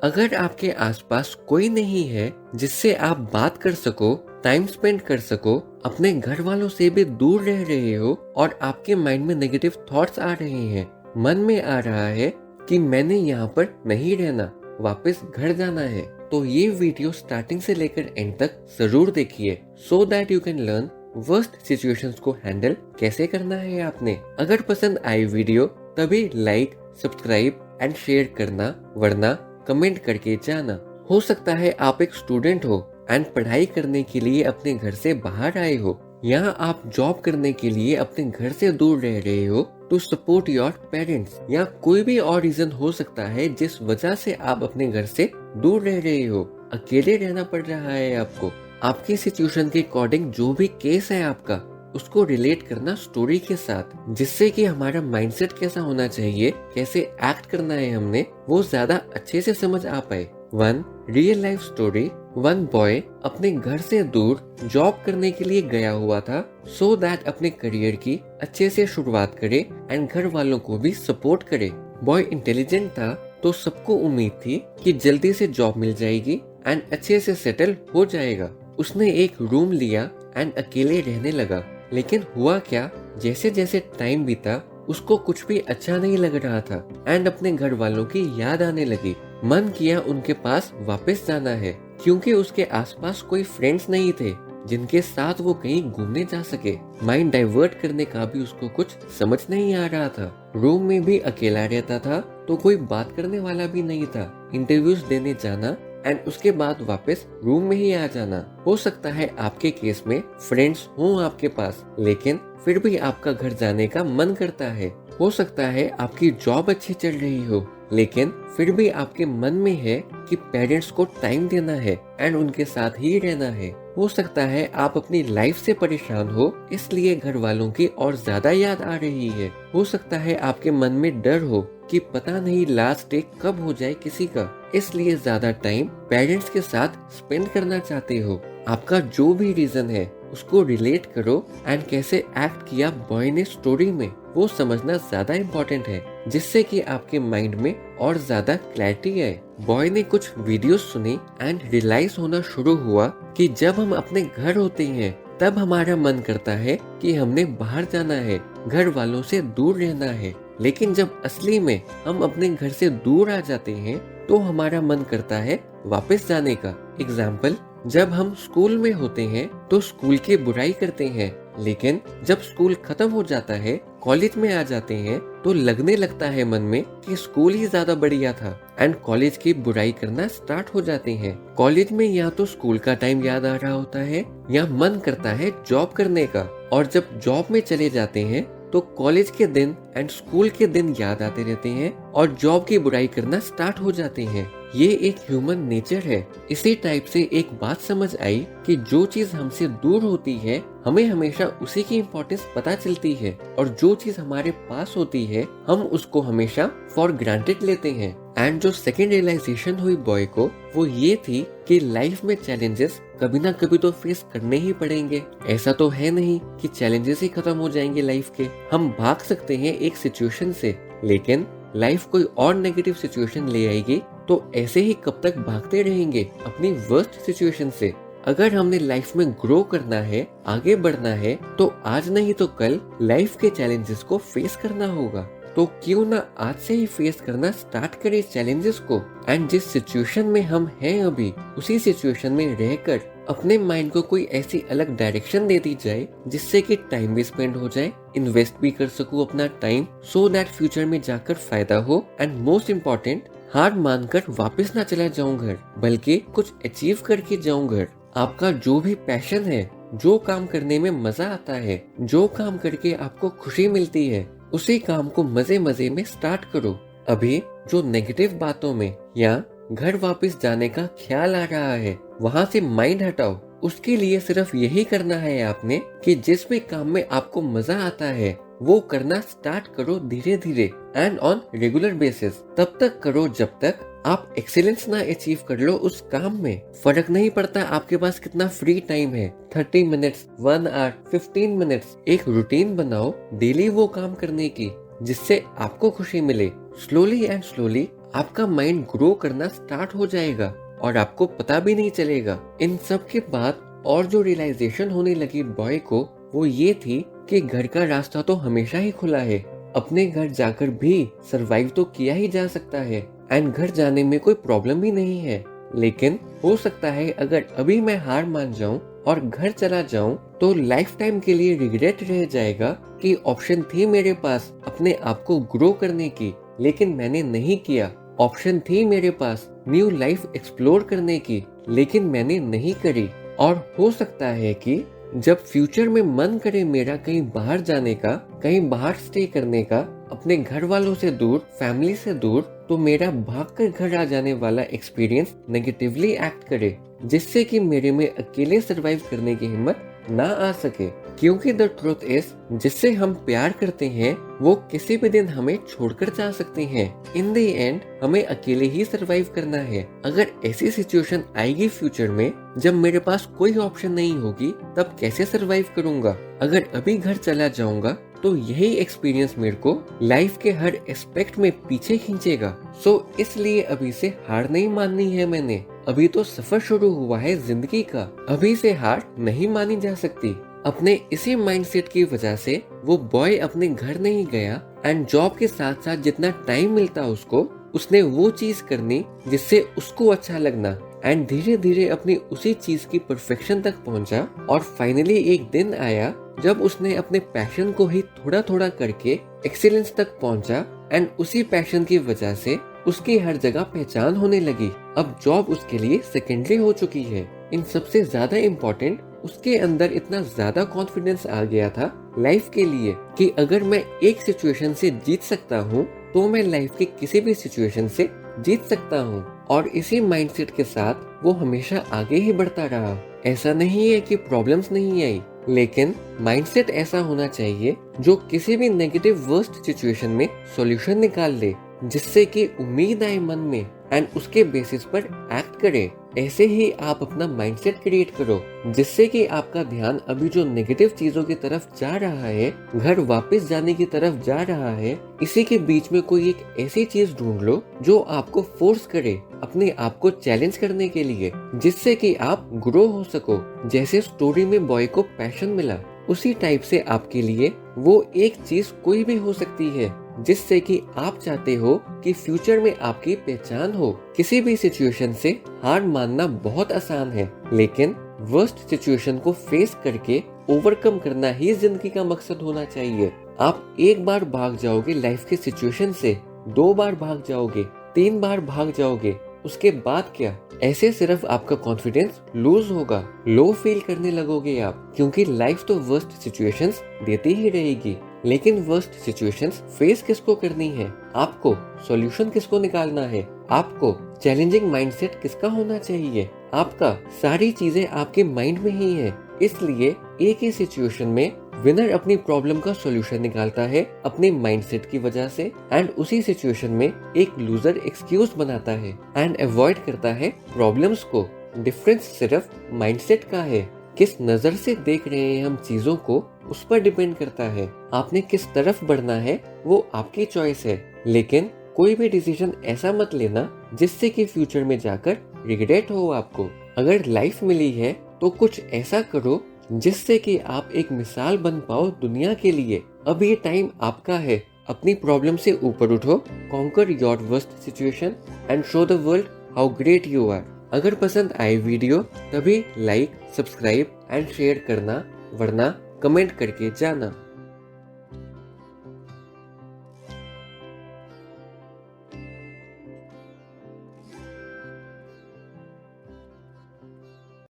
अगर आपके आसपास कोई नहीं है जिससे आप बात कर सको, टाइम स्पेंड कर सको, अपने घर वालों से भी दूर रह रहे हो और आपके माइंड में नेगेटिव थॉट्स आ रहे हैं, मन में आ रहा है कि मैंने यहाँ पर नहीं रहना, वापस घर जाना है, तो ये वीडियो स्टार्टिंग से लेकर एंड तक जरूर देखिए so that you can learn worst situations को हैंडल कैसे करना है आपने। अगर पसंद आई वीडियो तभी लाइक, सब्सक्राइब एंड शेयर करना, वरना कमेंट करके जाना। हो सकता है आप एक स्टूडेंट हो एंड पढ़ाई करने के लिए अपने घर से बाहर आए हो, यहाँ आप जॉब करने के लिए अपने घर से दूर रह रहे हो टू सपोर्ट योर पेरेंट्स, या कोई भी और रीजन हो सकता है जिस वजह से आप अपने घर से दूर रह रहे हो, अकेले रहना पड़ रहा है आपको। आपकी सिचुएशन के अकॉर्डिंग जो भी केस है आपका, उसको रिलेट करना स्टोरी के साथ, जिससे कि हमारा माइंडसेट कैसा होना चाहिए, कैसे एक्ट करना है हमने, वो ज्यादा अच्छे से समझ आ पाए। One real life story. One boy अपने घर से दूर जॉब करने के लिए गया हुआ था सो दैट अपने करियर की अच्छे से शुरुआत करे एंड घर वालों को भी सपोर्ट करे। बॉय इंटेलिजेंट था तो सबको उम्मीद थी कि जल्दी से जॉब मिल जाएगी एंड अच्छे से सेटल हो जाएगा। उसने एक रूम लिया एंड अकेले रहने लगा, लेकिन हुआ क्या, जैसे जैसे टाइम बीता उसको कुछ भी अच्छा नहीं लग रहा था एंड अपने घर वालों की याद आने लगी। मन किया उनके पास वापस जाना है, क्योंकि उसके आसपास कोई फ्रेंड्स नहीं थे जिनके साथ वो कहीं घूमने जा सके। माइंड डाइवर्ट करने का भी उसको कुछ समझ नहीं आ रहा था। रूम में भी अकेला रहता था तो कोई बात करने वाला भी नहीं था। इंटरव्यूज देने जाना एंड उसके बाद वापस रूम में ही आ जाना। हो सकता है आपके केस में फ्रेंड्स हों आपके पास, लेकिन फिर भी आपका घर जाने का मन करता है। हो सकता है आपकी जॉब अच्छी चल रही हो, लेकिन फिर भी आपके मन में है कि पेरेंट्स को टाइम देना है एंड उनके साथ ही रहना है। हो सकता है आप अपनी लाइफ से परेशान हो, इसलिए घर वालों की और ज्यादा याद आ रही है। हो सकता है आपके मन में डर हो कि पता नहीं लास्ट डे कब हो जाए किसी का, इसलिए ज्यादा टाइम पेरेंट्स के साथ स्पेंड करना चाहते हो। आपका जो भी रीजन है उसको रिलेट करो एंड कैसे एक्ट किया बॉय ने स्टोरी में, वो समझना ज्यादा इम्पोर्टेंट है, जिससे कि आपके माइंड में और ज्यादा क्लैरिटी आए। बॉय ने कुछ वीडियोस सुनी एंड रियलाइज होना शुरू हुआ कि जब हम अपने घर होते हैं तब हमारा मन करता है कि हमने बाहर जाना है, घर वालों से दूर रहना है, लेकिन जब असली में हम अपने घर से दूर आ जाते हैं तो हमारा मन करता है वापस जाने का। एग्जाम्पल, जब हम स्कूल में होते हैं तो स्कूल की बुराई करते हैं, लेकिन जब स्कूल खत्म हो जाता है, कॉलेज में आ जाते हैं तो लगने लगता है मन में कि स्कूल ही ज्यादा बढ़िया था एंड कॉलेज की बुराई करना स्टार्ट हो जाते हैं। कॉलेज में या तो स्कूल का टाइम याद आ रहा होता है या मन करता है जॉब करने का, और जब जॉब में चले जाते हैं तो कॉलेज के दिन एंड स्कूल के दिन याद आते रहते हैं और जॉब की बुराई करना स्टार्ट हो जाते हैं। ये एक ह्यूमन नेचर है। इसी टाइप से एक बात समझ आई कि जो चीज हमसे दूर होती है हमें हमेशा उसी की इम्पोर्टेंस पता चलती है, और जो चीज हमारे पास होती है हम उसको हमेशा फॉर ग्रांटेड लेते हैं। एंड जो सेकेंड रियलाइजेशन हुई बॉय को, वो ये थी कि लाइफ में चैलेंजेस कभी ना कभी तो फेस करने ही पड़ेंगे। ऐसा तो है नहीं कि चैलेंजेस ही खत्म हो जाएंगे लाइफ के। हम भाग सकते हैं एक सिचुएशन से, लेकिन लाइफ कोई और नेगेटिव सिचुएशन ले आएगी तो ऐसे ही कब तक भागते रहेंगे अपनी वर्स्ट सिचुएशन से। अगर हमने लाइफ में ग्रो करना है, आगे बढ़ना है, तो आज नहीं तो कल लाइफ के चैलेंजेस को फेस करना होगा। तो क्यों ना आज से ही फेस करना स्टार्ट करें चैलेंजेस को, एंड जिस सिचुएशन में हम हैं अभी उसी सिचुएशन में रहकर अपने माइंड को कोई ऐसी अलग डायरेक्शन दे दी जाए जिससे कि टाइम भी स्पेंड हो जाए, इन्वेस्ट भी कर सकूं अपना टाइम, सो दैट फ्यूचर में जाकर फायदा हो, एंड मोस्ट इम्पोर्टेंट, हार मानकर वापस ना चला जाऊं घर, बल्कि कुछ अचीव करके जाऊं घर। आपका जो भी पैशन है, जो काम करने में मजा आता है, जो काम करके आपको खुशी मिलती है, उसी काम को मजे मजे में स्टार्ट करो। अभी जो नेगेटिव बातों में या घर वापस जाने का ख्याल आ रहा है, वहाँ से माइंड हटाओ। उसके लिए सिर्फ यही करना है आपने कि जिस भी काम में आपको मजा आता है वो करना स्टार्ट करो धीरे धीरे एंड ऑन रेगुलर बेसिस। तब तक करो जब तक आप एक्सीलेंस ना अचीव कर लो उस काम में। फर्क नहीं पड़ता आपके पास कितना फ्री टाइम है, 30 मिनट्स, 1 आवर, 15 मिनट्स। एक रूटीन बनाओ डेली वो काम करने की जिससे आपको खुशी मिले। स्लोली एंड स्लोली आपका माइंड ग्रो करना स्टार्ट हो जाएगा और आपको पता भी नहीं चलेगा। इन सब के बाद और जो रियलाइजेशन होने लगी बॉय को वो ये थी कि घर का रास्ता तो हमेशा ही खुला है, अपने घर जाकर भी सरवाइव तो किया ही जा सकता है एंड घर जाने में कोई प्रॉब्लम भी नहीं है। लेकिन हो सकता है अगर अभी मैं हार मान जाऊं और घर चला जाऊं तो लाइफ टाइम के लिए रिग्रेट रह जाएगा कि ऑप्शन थी मेरे पास अपने आप को ग्रो करने की, लेकिन मैंने नहीं किया। ऑप्शन थी मेरे पास न्यू लाइफ एक्सप्लोर करने की, लेकिन मैंने नहीं करी। और हो सकता है कि जब फ्यूचर में मन करे मेरा कहीं बाहर जाने का, कहीं बाहर स्टे करने का, अपने घर वालों से दूर, फैमिली से दूर, तो मेरा भागकर घर आ जाने वाला एक्सपीरियंस नेगेटिवली एक्ट करे, जिससे कि मेरे में अकेले सरवाइव करने की हिम्मत ना आ सके। क्योंकि द ट्रुथ इज, जिससे हम प्यार करते हैं वो किसी भी दिन हमें छोड़कर जा सकते हैं। इन द एंड हमें अकेले ही सरवाइव करना है। अगर ऐसी सिचुएशन आएगी फ्यूचर में जब मेरे पास कोई ऑप्शन नहीं होगी, तब कैसे सरवाइव करूंगा? अगर अभी घर चला जाऊंगा तो यही एक्सपीरियंस मेरे को लाइफ के हर एस्पेक्ट में पीछे खींचेगा। सो इसलिए अभी से हार नहीं माननी है मैंने। अभी तो सफर शुरू हुआ है जिंदगी का, अभी से हार नहीं मानी जा सकती। अपने इसी माइंडसेट की वजह से वो बॉय अपने घर नहीं गया एंड जॉब के साथ साथ जितना टाइम मिलता उसको, उसने वो चीज करनी जिससे उसको अच्छा लगना एंड धीरे धीरे अपनी उसी चीज की परफेक्शन तक पहुंचा। और फाइनली एक दिन आया जब उसने अपने पैशन को ही थोड़ा थोड़ा करके एक्सीलेंस तक पहुंचा एंड उसी पैशन की वजह से उसकी हर जगह पहचान होने लगी। अब जॉब उसके लिए सेकेंडरी हो चुकी है। इन सबसे ज्यादा इम्पोर्टेंट, उसके अंदर इतना ज्यादा कॉन्फिडेंस आ गया था लाइफ के लिए कि अगर मैं एक सिचुएशन से जीत सकता हूँ तो मैं लाइफ के किसी भी सिचुएशन से जीत सकता हूँ। और इसी माइंडसेट के साथ वो हमेशा आगे ही बढ़ता रहा। ऐसा नहीं है कि प्रॉब्लम्स नहीं आई, लेकिन माइंडसेट ऐसा होना चाहिए जो किसी भी नेगेटिव वर्स्ट सिचुएशन में सॉल्यूशन निकाल ले, जिससे कि उम्मीद आए मन में एंड उसके बेसिस पर एक्ट करे। ऐसे ही आप अपना माइंडसेट क्रिएट करो जिससे कि आपका ध्यान अभी जो नेगेटिव चीजों की तरफ जा रहा है, घर वापस जाने की तरफ जा रहा है, इसी के बीच में कोई एक ऐसी चीज ढूंढ लो जो आपको फोर्स करे अपने आप को चैलेंज करने के लिए, जिससे कि आप ग्रो हो सको। जैसे स्टोरी में बॉय को पैशन मिला, उसी टाइप से आपके लिए वो एक चीज कोई भी हो सकती है जिससे कि आप चाहते हो कि फ्यूचर में आपकी पहचान हो। किसी भी सिचुएशन से हार मानना बहुत आसान है, लेकिन वर्स्ट सिचुएशन को फेस करके ओवरकम करना ही जिंदगी का मकसद होना चाहिए। आप एक बार भाग जाओगे लाइफ के सिचुएशन से, 2 बार भाग जाओगे, 3 बार भाग जाओगे, उसके बाद क्या? ऐसे सिर्फ आपका कॉन्फिडेंस लूज होगा, लो फील करने लगोगे आप, क्योंकि लाइफ तो वर्स्ट सिचुएशंस देती ही रहेगी। लेकिन वर्स्ट सिचुएशंस फेस किसको करनी है? आपको। सॉल्यूशन किसको निकालना है? आपको। चैलेंजिंग माइंडसेट किसका होना चाहिए? आपका। सारी चीजें आपके माइंड में ही है। इसलिए एक ही सिचुएशन में विनर अपनी प्रॉब्लम का सॉल्यूशन निकालता है अपने माइंडसेट की वजह से, एंड उसी सिचुएशन में एक लूजर एक्सक्यूज बनाता है एंड अवॉइड करता है प्रॉब्लम्स को। डिफरेंस सिर्फ माइंडसेट का है। किस नजर से देख रहे हैं हम चीजों को, उस पर डिपेंड करता है। आपने किस तरफ बढ़ना है वो आपकी चॉइस है, लेकिन कोई भी डिसीजन ऐसा मत लेना जिससे कि फ्यूचर में जाकर रिग्रेट हो आपको। अगर लाइफ मिली है तो कुछ ऐसा करो जिससे कि आप एक मिसाल बन पाओ दुनिया के लिए। अब ये टाइम आपका है। अपनी प्रॉब्लम से ऊपर उठो, conquer your worst situation and show the world how great you are. अगर पसंद आए वीडियो तभी लाइक, सब्सक्राइब एंड शेयर करना, वरना कमेंट करके जाना।